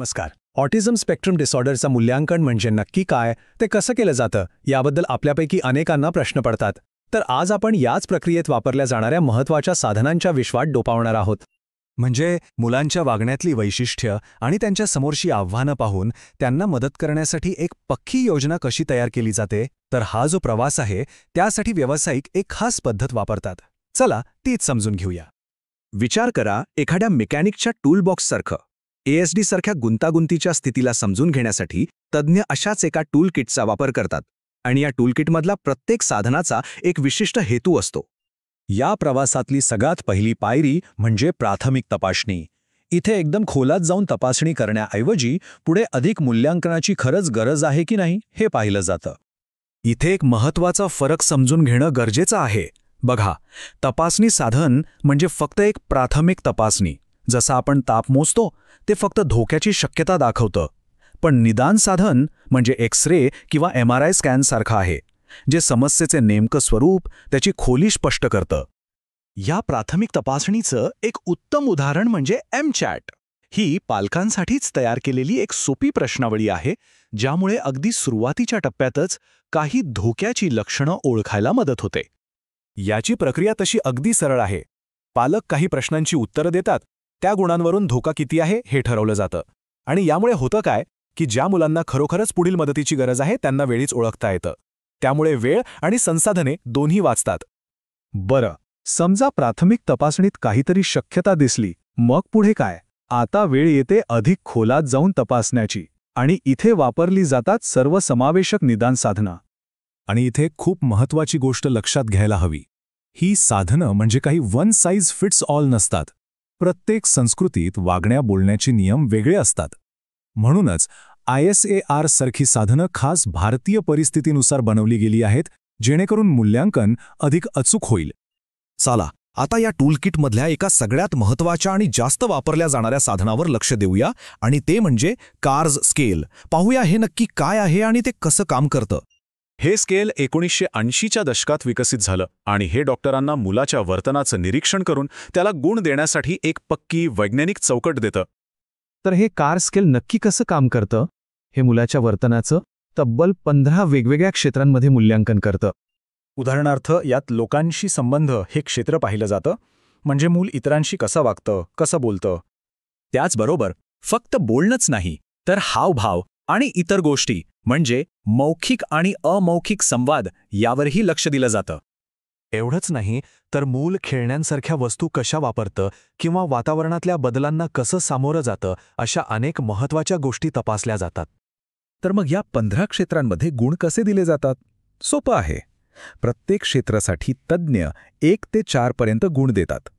नमस्कार. Autism spectrum डिसऑर्डरचं मूल्यांकन म्हणजे नक्की काय, ते कसं केलं जातं, याबद्दल आपल्यापैकी अनेकांना प्रश्न पडतात. तर आज आपण याच प्रक्रियेत वापरल्या जाणाऱ्या महत्त्वाच्या साधनांच्या विश्वात डोपावणार आहोत. म्हणजे मुलांच्या वागण्यातली वैशिष्ट्य आणि त्यांच्या समोरची आव्हानं पाहून त्यांना मदत करण्यासाठी एक पक्की योजना कशी तयार केली जाते. तर हा जो प्रवास आहे त्यासाठी व्यावसायिक एक खास पद्धत वापरतात. चला तीच समजून घेऊया. विचार करा एखाद्या मेकॅनिकच्या टूलबॉक्ससारखं. ASD सारख्या गुंतागुंतीच्या स्थितीला समजून घेण्यासाठी तज्ज्ञ अशाच एका टूल किटचा वापर करतात आणि या टूलकिटमधला प्रत्येक साधनाचा एक विशिष्ट हेतू असतो. या प्रवासातली सगळ्यात पहिली पायरी म्हणजे प्राथमिक तपासणी. इथे एकदम खोलात जाऊन तपासणी करण्याऐवजी पुढे अधिक मूल्यांकनाची खरंच गरज आहे की नाही हे पाहिलं जातं. इथे एक महत्त्वाचा फरक समजून घेणं गरजेचं आहे. बघा, तपासणी साधन म्हणजे फक्त एक प्राथमिक तपासणी. जसं आपण ताप मोजतो ते फक्त धोक्याची शक्यता दाखवतं. पण निदान साधन म्हणजे एक्स-रे किंवा MRI स्कॅनसारखं आहे, जे समस्येचे नेमकं स्वरूप, त्याची खोली स्पष्ट करतं. या प्राथमिक तपासणीचं एक उत्तम उदाहरण म्हणजे MCHAT. ही पालकांसाठीच तयार केलेली एक सोपी प्रश्नावली आहे, ज्यामुळे अगदी सुरुवातीच्या टप्प्यातच काही धोक्याची लक्षणं ओळखायला मदत होते. याची प्रक्रिया तशी अगदी सरळ आहे. पालक काही प्रश्नांची उत्तरं देतात, त्या गुणांवरून धोका किती आहे हे ठरवलं जातं. आणि यामुळे होतं काय की ज्या मुलांना खरोखरच पुढील मदतीची गरज आहे त्यांना वेळीच ओळखता येतं. त्यामुळे वेळ आणि संसाधने दोन्ही वाचतात. बरं, समजा प्राथमिक तपासणीत काहीतरी शक्यता दिसली, मग पुढे काय? आता वेळ येते अधिक खोलात जाऊन तपासण्याची. आणि इथे वापरली जातात सर्वसमावेशक निदान साधनं. आणि इथे खूप महत्त्वाची गोष्ट लक्षात घ्यायला हवी. ही साधनं म्हणजे काही वन साइज फिट्स ऑल नसतात. प्रत्येक संस्कृतीत वागण्या बोलण्याचे नियम वेगळे असतात. म्हणूनच ISAR सारखी साधनं खास भारतीय परिस्थितीनुसार बनवली गेली आहेत, जेणेकरून मूल्यांकन अधिक अचूक होईल. चला आता या टूलकिटमधल्या एका सगळ्यात महत्त्वाच्या आणि जास्त वापरल्या जाणाऱ्या साधनावर लक्ष देऊया, आणि ते म्हणजे कार्स स्केल. पाहूया हे नक्की काय आहे आणि ते कसं काम करतं. हे स्केल 1980च्या दशकात विकसित झालं आणि हे डॉक्टरांना मुलाच्या वर्तनाचं निरीक्षण करून त्याला गुण देण्यासाठी एक पक्की वैज्ञानिक चौकट देतं. तर हे कार स्केल नक्की कसं काम करतं? हे मुलाच्या वर्तनाचं तब्बल 15 वेगवेगळ्या क्षेत्रांमध्ये मूल्यांकन करतं. उदाहरणार्थ, यात लोकांशी संबंध हे क्षेत्र पाहिलं जातं. म्हणजे मूल इतरांशी कसं वागतं, कसं बोलतं. त्याचबरोबर फक्त बोलणंच नाही, तर हावभाव आणि इतर गोष्टी म्हणजे मौखिक आणि अमौखिक संवाद यावरही लक्ष दिलं जातं. एवढंच नाही, तर मूल खेळण्यांसारख्या वस्तू कशा वापरतं किंवा वातावरणातल्या बदलांना कसं सामोरं जातं, अशा अनेक महत्त्वाच्या गोष्टी तपासल्या जातात. तर मग या 15 क्षेत्रांमध्ये गुण कसे दिले जातात? सोपं आहे. प्रत्येक क्षेत्रासाठी तज्ज्ञ 1 ते 4 पर्यंत गुण देतात.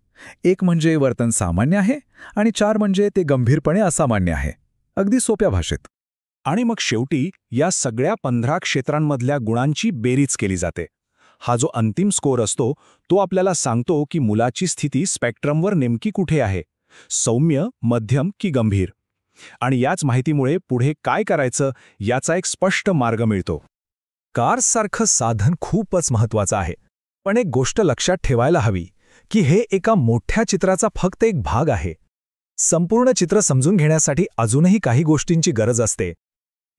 1 म्हणजे वर्तन सामान्य आहे आणि 4 म्हणजे ते गंभीरपणे असामान्य आहे. अगदी सोप्या भाषेत. आणि मग शेवटी या सगळ्या 15 क्षेत्रांमधल्या गुणांची बेरीज केली जाते. हा जो अंतिम स्कोअर असतो तो आपल्याला सांगतो की मुलाची स्थिती स्पेक्ट्रमवर नेमकी कुठे आहे, सौम्य, मध्यम की गंभीर. आणि याच माहितीमुळे पुढे काय करायचं याचा एक स्पष्ट मार्ग मिळतो. कार्ससारखं साधन खूपच महत्त्वाचं आहे. पण एक गोष्ट लक्षात ठेवायला हवी की हे एका मोठ्या चित्राचा फक्त एक भाग आहे. संपूर्ण चित्र समजून घेण्यासाठी अजूनही काही गोष्टींची गरज असते.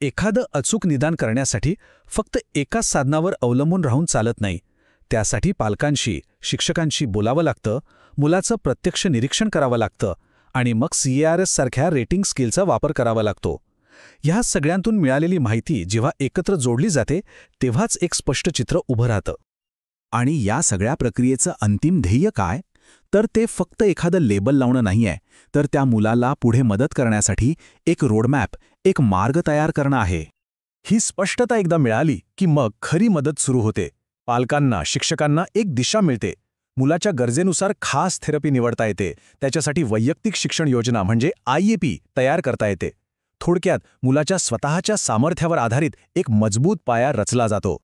एखादं अचूक निदान करण्यासाठी फक्त एकाच साधनावर अवलंबून राहून चालत नाही. त्यासाठी पालकांशी, शिक्षकांशी बोलावं लागतं, मुलाचं प्रत्यक्ष निरीक्षण करावं लागतं आणि मग CARS सारख्या रेटिंग स्केलचा वापर करावा लागतो. ह्या सगळ्यांतून मिळालेली माहिती जेव्हा एकत्र जोडली जाते तेव्हाच एक स्पष्ट चित्र उभं राहतं. आणि या सगळ्या प्रक्रियेचं अंतिम ध्येय काय? तर ते फक्त एखादं लेबल लावणं नाहीये, तर त्या मुलाला पुढे मदत करण्यासाठी एक रोडमॅप, एक मार्ग तयार करणं आहे. ही स्पष्टता एकदा मिळाली की मग खरी मदत सुरू होते. पालकांना, शिक्षकांना एक दिशा मिळते. मुलाच्या गरजेनुसार खास थेरपी निवडता येते. त्याच्यासाठी वैयक्तिक शिक्षण योजना म्हणजे IAP तयार करता येते. थोडक्यात मुलाच्या स्वतःच्या सामर्थ्यावर आधारित एक मजबूत पाया रचला जातो.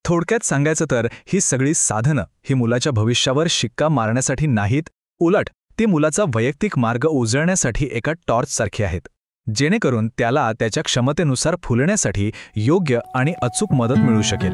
थोडक्यात सांगायचं तर ही सगळी साधनं ही मुलाच्या भविष्यावर शिक्का मारण्यासाठी नाहीत, उलट ते मुलाचा वैयक्तिक मार्ग उजळण्यासाठी एका टॉर्चसारखी आहेत, जेणेकरून त्याला त्याच्या क्षमतेनुसार फुलण्यासाठी योग्य आणि अचूक मदत मिळू शकेल.